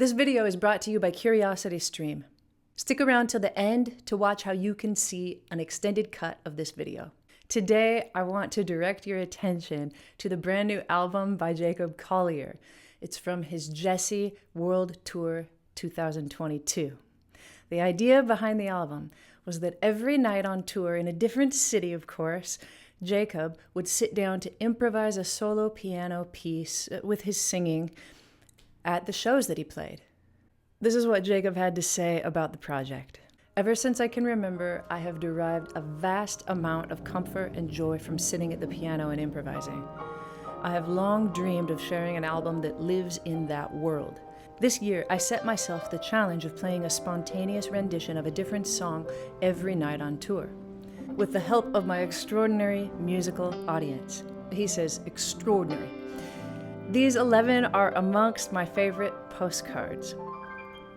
This video is brought to you by CuriosityStream. Stick around till the end to watch how you can see an extended cut of this video. Today, I want to direct your attention to the brand new album by Jacob Collier. It's from his Djesse World Tour 2022. The idea behind the album was that every night on tour, in a different city, of course, Jacob would sit down to improvise a solo piano piece with his singing at the shows that he played. This is what Jacob had to say about the project. Ever since I can remember, I have derived a vast amount of comfort and joy from sitting at the piano and improvising. I have long dreamed of sharing an album that lives in that world. This year, I set myself the challenge of playing a spontaneous rendition of a different song every night on tour, with the help of my extraordinary musical audience. He says extraordinary. These 11 are amongst my favorite postcards.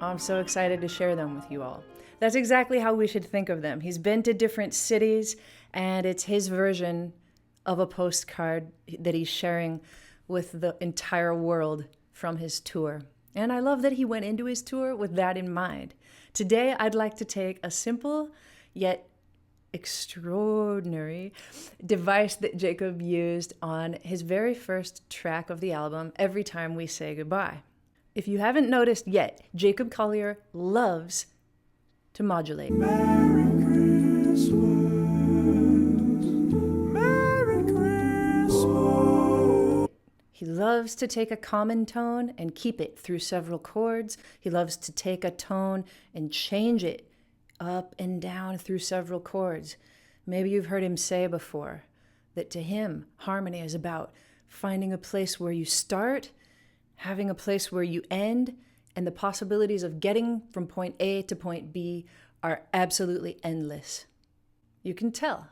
I'm so excited to share them with you all. That's exactly how we should think of them. He's been to different cities, and it's his version of a postcard that he's sharing with the entire world from his tour. And I love that he went into his tour with that in mind. Today, I'd like to take a simple yet extraordinary device that Jacob used on his very first track of the album, Every Time We Say Goodbye. If you haven't noticed yet, Jacob Collier loves to modulate. Merry Christmas, Merry Christmas. He loves to take a common tone and keep it through several chords. He loves to take a tone and change it up and down through several chords. Maybe you've heard him say before that to him, harmony is about finding a place where you start, having a place where you end, and the possibilities of getting from point A to point B are absolutely endless. You can tell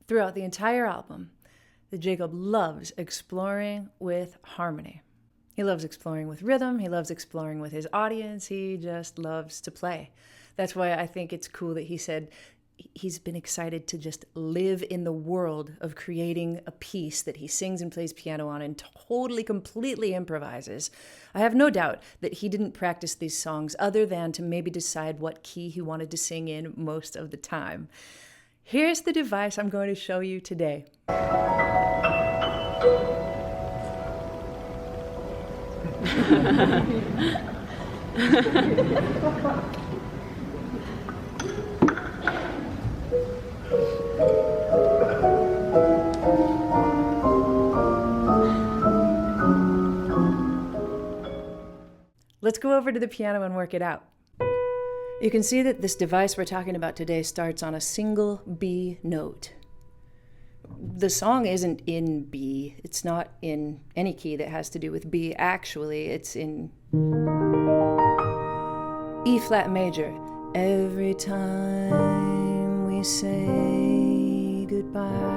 throughout the entire album that Jacob loves exploring with harmony. He loves exploring with rhythm. He loves exploring with his audience. He just loves to play. That's why I think it's cool that he said he's been excited to just live in the world of creating a piece that he sings and plays piano on and totally, completely improvises. I have no doubt that he didn't practice these songs other than to maybe decide what key he wanted to sing in most of the time. Here's the device I'm going to show you today. Let's go over to the piano and work it out. You can see that this device we're talking about today starts on a single B note. The song isn't in B. It's not in any key that has to do with B. Actually, it's in E flat major. Every time we say goodbye.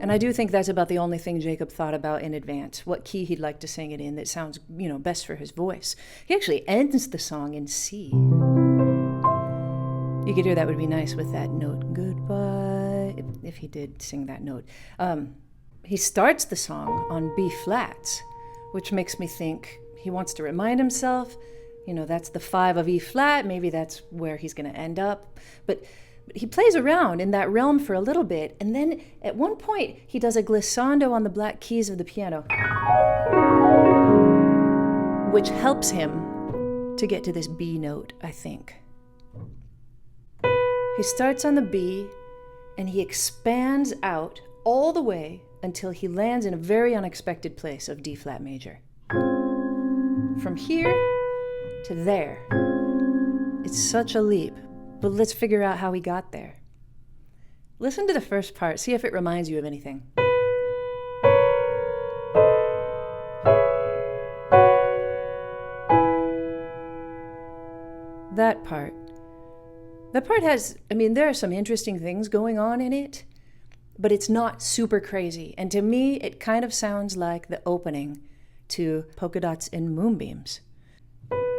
And I do think that's about the only thing Jacob thought about in advance, what key he'd like to sing it in that sounds, best for his voice. He actually ends the song in C. You could hear that would be nice with that note, goodbye, if he did sing that note. He starts the song on B flats, which makes me think he wants to remind himself, that's the 5 of E flat, maybe that's where he's going to end up. But he plays around in that realm for a little bit, and then at one point he does a glissando on the black keys of the piano, which helps him to get to this B note, I think. He starts on the B, and he expands out all the way until he lands in a very unexpected place of D flat major. From here to there, it's such a leap. But let's figure out how he got there. Listen to the first part, see if it reminds you of anything. That part has, there are some interesting things going on in it, but it's not super crazy. And to me, it kind of sounds like the opening to Polka Dots and Moonbeams.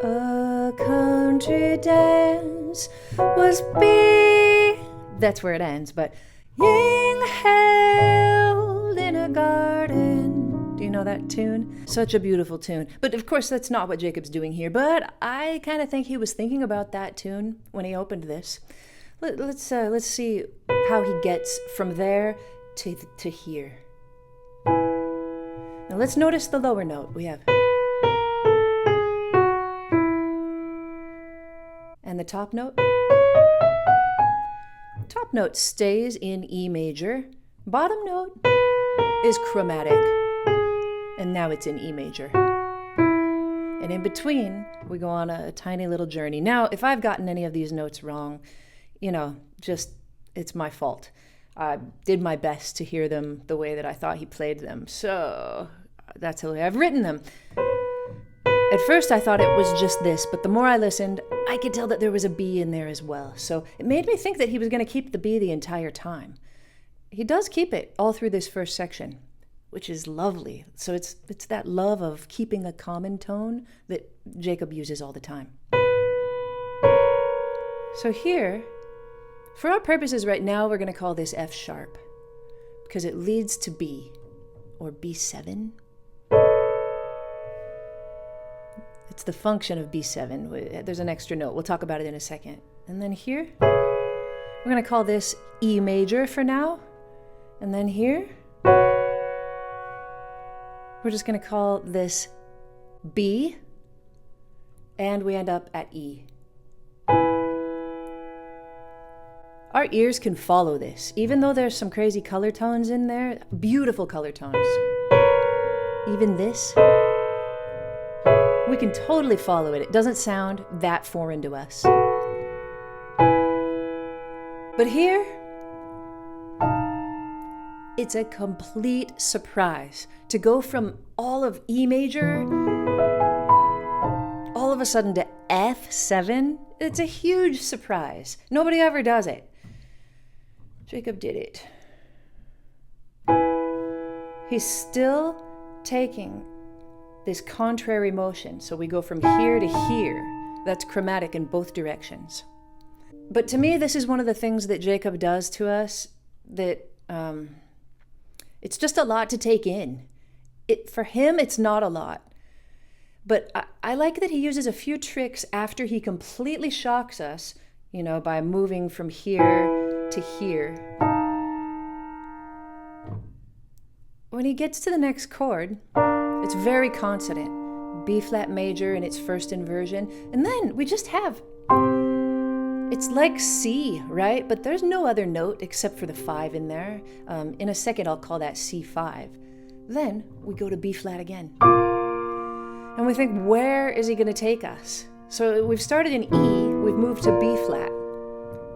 A country dance was being... That's where it ends, but being held in a garden. Do you know that tune? Such a beautiful tune. But of course, that's not what Jacob's doing here. But I kind of think he was thinking about that tune when he opened this. Let's see how he gets from there to here. Now let's notice the lower note. We have. And the top note? Top note stays in E major. Bottom note is chromatic. And now it's in E major. And in between, we go on a tiny little journey. Now, if I've gotten any of these notes wrong, it's my fault. I did my best to hear them the way that I thought he played them. So that's the way I've written them. At first I thought it was just this, but the more I listened, I could tell that there was a B in there as well. So it made me think that he was going to keep the B the entire time. He does keep it all through this first section, which is lovely. So it's that love of keeping a common tone that Jacob uses all the time. So here, for our purposes right now, we're going to call this F sharp because it leads to B, or B7. It's the function of B7. There's an extra note. We'll talk about it in a second. And then here, we're going to call this E major for now. And then here, we're just going to call this B, and we end up at E. Our ears can follow this, even though there's some crazy color tones in there, beautiful color tones. Even this, we can totally follow it. It doesn't sound that foreign to us. But here, it's a complete surprise to go from all of E major all of a sudden to F7. It's a huge surprise. Nobody ever does it. Jacob did it. He's still taking this contrary motion. So we go from here to here. That's chromatic in both directions. But to me, this is one of the things that Jacob does to us that it's just a lot to take in. For him, it's not a lot. But I like that he uses a few tricks after he completely shocks us, by moving from here to here. When he gets to the next chord, it's very consonant. B flat major in its first inversion. And then we just have, it's like C, right? But there's no other note except for the 5 in there. In a second, I'll call that C5. Then we go to B flat again. And we think, where is he going to take us? So we've started in E, we've moved to B flat.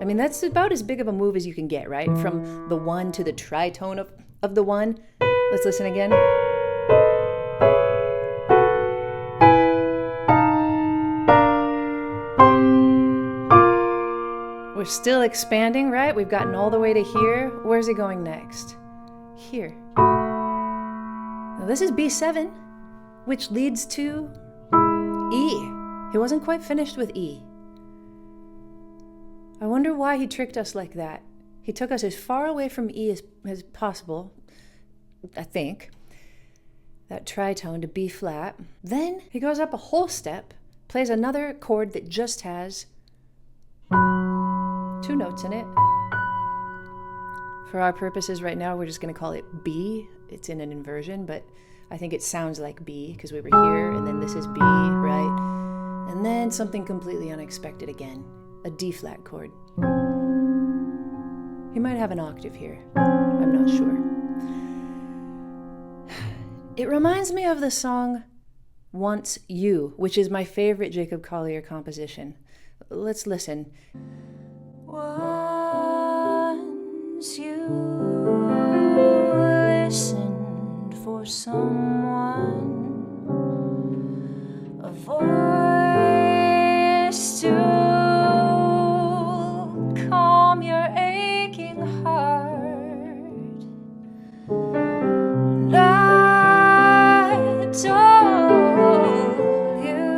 I mean, that's about as big of a move as you can get, right? From the 1 to the tritone of the 1. Let's listen again. We're still expanding, right? We've gotten all the way to here. Where's he going next? Here. Now this is B7, which leads to E. He wasn't quite finished with E. I wonder why he tricked us like that. He took us as far away from E as possible, I think. That tritone to B flat. Then he goes up a whole step, plays another chord that just has 2 notes in it. For our purposes right now, we're just going to call it B. It's in an inversion, but I think it sounds like B because we were here, and then this is B, right? And then something completely unexpected again, a D flat chord. He might have an octave here. I'm not sure. It reminds me of the song Once You, which is my favorite Jacob Collier composition. Let's listen. Once you listened for someone, a voice to calm your aching heart, and I told you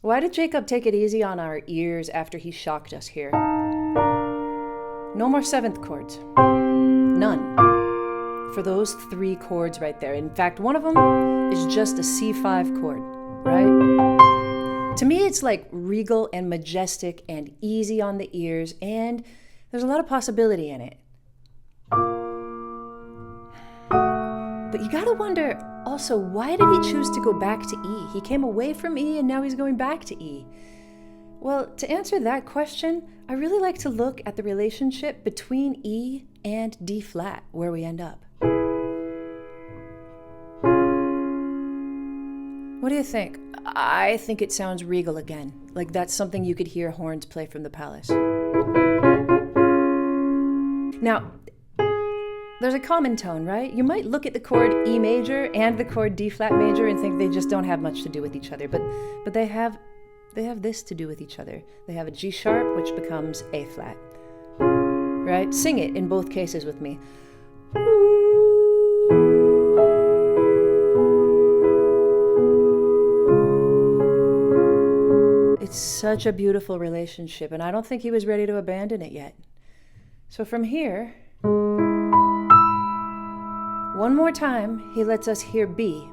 Why did Jacob take it easy on our ears after he shocked us here? No more seventh chords. None. For those 3 chords right there. In fact, one of them is just a C5 chord, right? To me, it's like regal and majestic and easy on the ears, and there's a lot of possibility in it. But you gotta wonder also, why did he choose to go back to E? He came away from E and now he's going back to E. Well, to answer that question, I really like to look at the relationship between E and D flat, where we end up. What do you think? I think it sounds regal again, like that's something you could hear horns play from the palace. Now, there's a common tone, right? You might look at the chord E major and the chord D flat major and think they just don't have much to do with each other, but they have this to do with each other. They have a G sharp, which becomes A flat, right? Sing it in both cases with me. It's such a beautiful relationship, and I don't think he was ready to abandon it yet. So from here, one more time, he lets us hear B,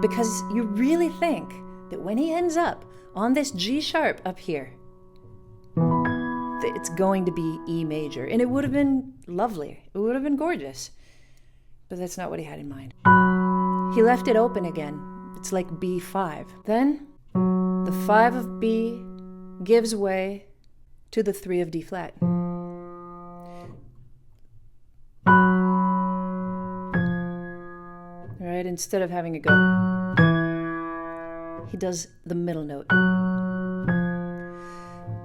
because you really think that when he ends up on this G sharp up here, that it's going to be E major, and it would have been lovely. It would have been gorgeous, but that's not what he had in mind. He left it open again. It's like B5. Then the 5 of B gives way to the 3 of D flat. Right? Instead of having it go, he does the middle note.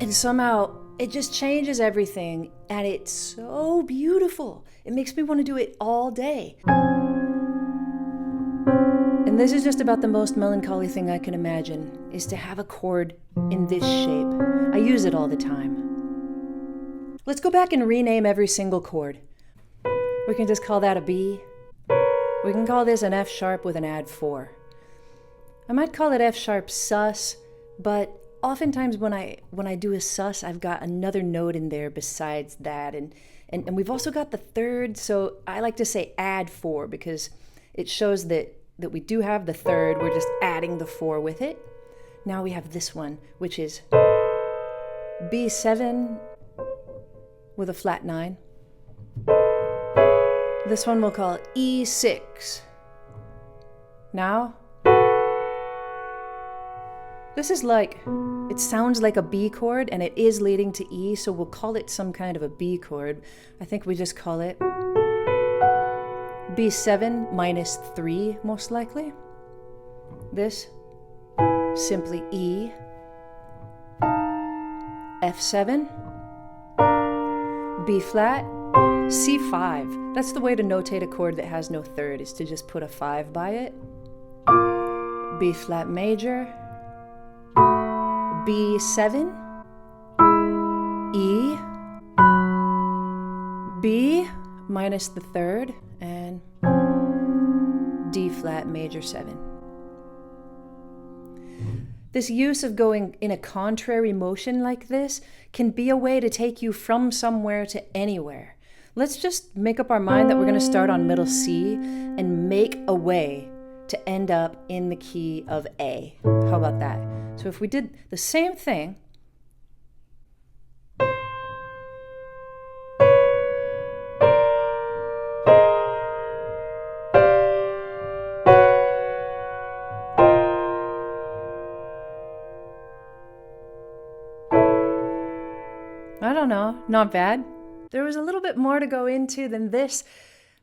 And somehow it just changes everything, and it's so beautiful. It makes me want to do it all day. And this is just about the most melancholy thing I can imagine, is to have a chord in this shape. I use it all the time. Let's go back and rename every single chord. We can just call that a B. We can call this an F sharp with an add 4. I might call it F sharp sus, but oftentimes when I do a sus, I've got another note in there besides that, and we've also got the third, so I like to say add 4 because it shows that we do have the third, we're just adding the 4 with it. Now we have this one, which is B7 with a flat 9. This one we'll call E6. Now, this is like, it sounds like a B chord and it is leading to E, so we'll call it some kind of a B chord. I think we just call it B7 minus 3, most likely. This, simply E, F7, B flat, C5. That's the way to notate a chord that has no third, is to just put a 5 by it. B flat major, B7, E, B minus the third, and D flat major 7. This use of going in a contrary motion like this can be a way to take you from somewhere to anywhere. Let's just make up our mind that we're going to start on middle C and make a way to end up in the key of A. How about that? So if we did the same thing, I don't know, not bad. There was a little bit more to go into than this,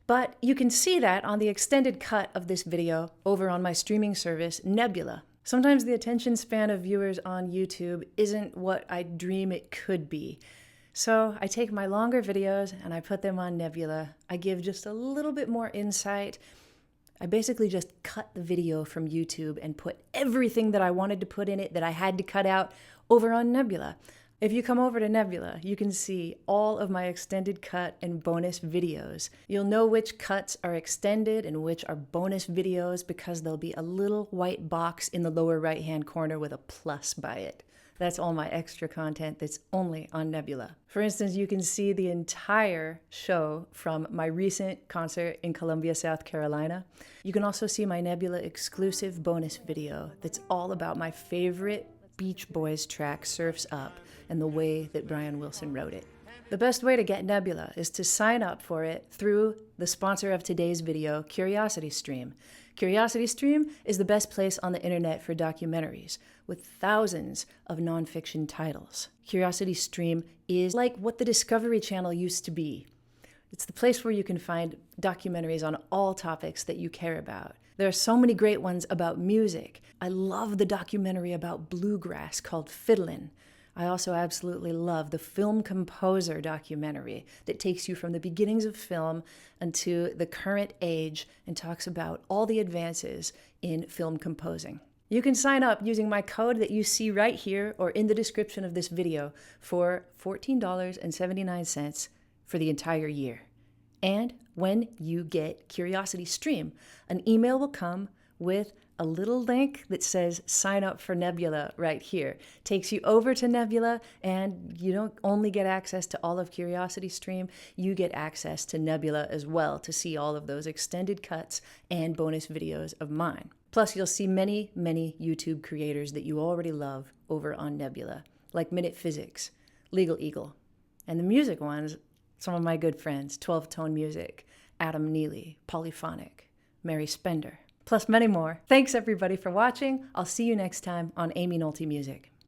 but you can see that on the extended cut of this video over on my streaming service, Nebula. Sometimes the attention span of viewers on YouTube isn't what I dream it could be. So I take my longer videos and I put them on Nebula. I give just a little bit more insight. I basically just cut the video from YouTube and put everything that I wanted to put in it that I had to cut out over on Nebula. If you come over to Nebula, you can see all of my extended cut and bonus videos. You'll know which cuts are extended and which are bonus videos because there'll be a little white box in the lower right-hand corner with a plus by it. That's all my extra content that's only on Nebula. For instance, you can see the entire show from my recent concert in Columbia, South Carolina. You can also see my Nebula exclusive bonus video that's all about my favorite Beach Boys track, Surf's Up, and the way that Brian Wilson wrote it. The best way to get Nebula is to sign up for it through the sponsor of today's video, CuriosityStream. CuriosityStream is the best place on the internet for documentaries, with thousands of nonfiction titles. CuriosityStream is like what the Discovery Channel used to be. It's the place where you can find documentaries on all topics that you care about. There are so many great ones about music. I love the documentary about bluegrass called Fiddlin'. I also absolutely love the Film Composer documentary that takes you from the beginnings of film into the current age and talks about all the advances in film composing. You can sign up using my code that you see right here or in the description of this video for $14.79 for the entire year. And when you get CuriosityStream, an email will come with a little link that says sign up for Nebula right here. Takes you over to Nebula, and you don't only get access to all of CuriosityStream, you get access to Nebula as well to see all of those extended cuts and bonus videos of mine. Plus, you'll see many, many YouTube creators that you already love over on Nebula, like Minute Physics, Legal Eagle, and the music ones, some of my good friends, 12 Tone Music, Adam Neely, Polyphonic, Mary Spender, plus many more. Thanks everybody for watching. I'll see you next time on Amy Nolte Music.